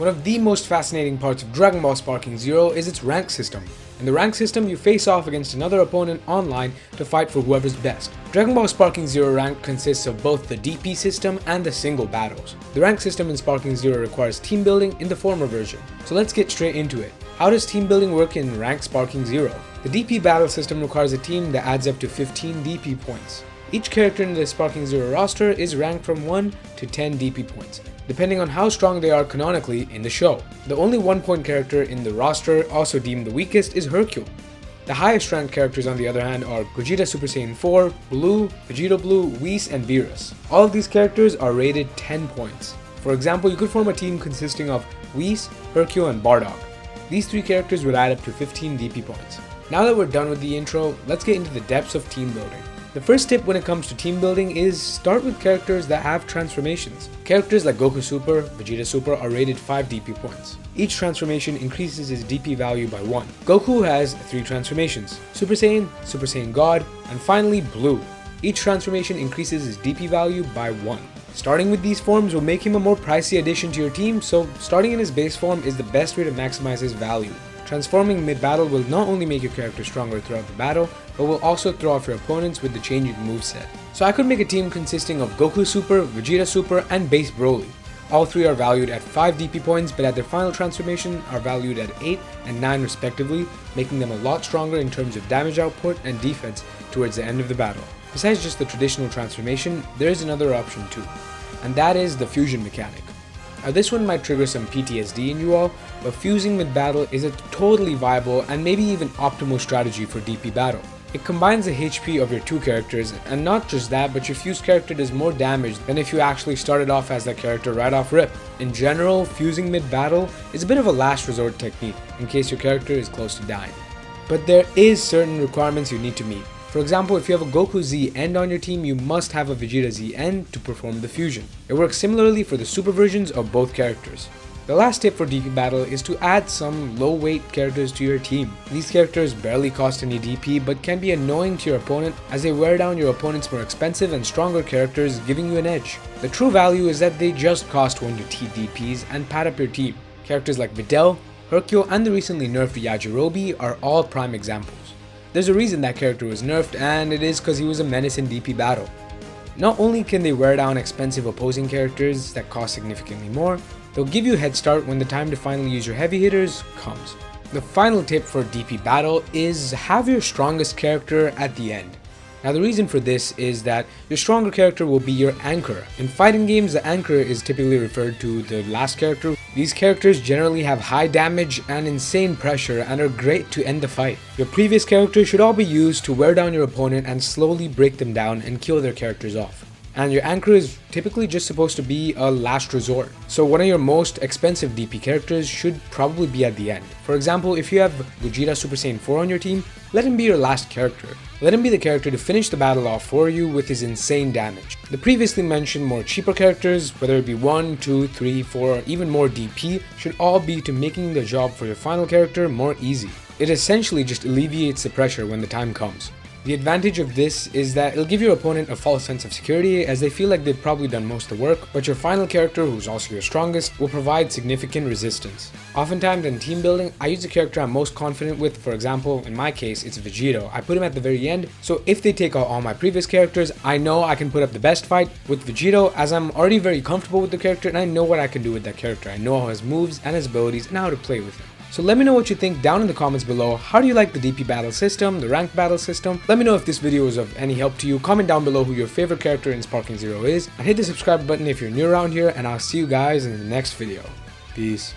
One of the most fascinating parts of Dragon Ball Sparking Zero is its rank system. In the rank system, you face off against another opponent online to fight for whoever's best. Dragon Ball Sparking Zero rank consists of both the DP system and the single battles. The rank system in Sparking Zero requires team building in the former version. So let's get straight into it. How does team building work in rank Sparking Zero? The DP battle system requires a team that adds up to 15 DP points. Each character in the Sparking Zero roster is ranked from 1 to 10 DP points, depending on how strong they are canonically in the show. The only 1-point character in the roster, also deemed the weakest, is Hercule. The highest ranked characters on the other hand are Gogeta Super Saiyan 4, Blue, Vegito Blue, Whis, and Beerus. All of these characters are rated 10 points. For example, you could form a team consisting of Whis, Hercule, and Bardock. These 3 characters would add up to 15 DP points. Now that we're done with the intro, let's get into the depths of team building. The first tip when it comes to team building is start with characters that have transformations. Characters like Goku Super, Vegeta Super are rated 5 DP points. Each transformation increases his DP value by 1. Goku has 3 transformations: Super Saiyan God, and finally Blue. Each transformation increases his DP value by 1. Starting with these forms will make him a more pricey addition to your team, so starting in his base form is the best way to maximize his value. Transforming mid-battle will not only make your character stronger throughout the battle, but will also throw off your opponents with the changing moveset. So I could make a team consisting of Goku Super, Vegeta Super, and base Broly. All 3 are valued at 5 DP points, but at their final transformation are valued at 8 and 9 respectively, making them a lot stronger in terms of damage output and defense towards the end of the battle. Besides just the traditional transformation, there is another option too, and that is the fusion mechanic. Now this one might trigger some PTSD in you all, but fusing mid-battle is a totally viable and maybe even optimal strategy for DP battle. It combines the HP of your 2 characters, and not just that, but your fused character does more damage than if you actually started off as that character right off rip. In general, fusing mid-battle is a bit of a last resort technique in case your character is close to dying. But there is certain requirements you need to meet. For example, if you have a Goku Z End on your team, you must have a Vegeta Z End to perform the fusion. It works similarly for the super versions of both characters. The last tip for DP battle is to add some low weight characters to your team. These characters barely cost any DP but can be annoying to your opponent as they wear down your opponent's more expensive and stronger characters, giving you an edge. The true value is that they just cost 1 to 2 DPs and pad up your team. Characters like Videl, Hercule, and the recently nerfed Yajirobe are all prime examples. There's a reason that character was nerfed, and it is because he was a menace in DP battle. Not only can they wear down expensive opposing characters that cost significantly more, they'll give you a head start when the time to finally use your heavy hitters comes. The final tip for DP battle is have your strongest character at the end. Now the reason for this is that your stronger character will be your anchor. In fighting games, the anchor is typically referred to the last character. These characters generally have high damage and insane pressure and are great to end the fight. Your previous characters should all be used to wear down your opponent and slowly break them down and kill their characters off. And your anchor is typically just supposed to be a last resort. So one of your most expensive DP characters should probably be at the end. For example, if you have Gogeta Super Saiyan 4 on your team, let him be your last character. Let him be the character to finish the battle off for you with his insane damage. The previously mentioned more cheaper characters, whether it be 1, 2, 3, 4, or even more DP, should all be to making the job for your final character more easy. It essentially just alleviates the pressure when the time comes. The advantage of this is that it'll give your opponent a false sense of security as they feel like they've probably done most of the work, but your final character, who's also your strongest, will provide significant resistance. Oftentimes in team building, I use the character I'm most confident with. For example, in my case, it's Vegito. I put him at the very end, so if they take out all my previous characters, I know I can put up the best fight with Vegito as I'm already very comfortable with the character and I know what I can do with that character. I know all his moves and his abilities and how to play with him. So let me know what you think down in the comments below. How do you like the DP battle system, the ranked battle system? Let me know if this video was of any help to you. Comment down below who your favorite character in Sparking Zero is. And hit the subscribe button if you're new around here, and I'll see you guys in the next video. Peace.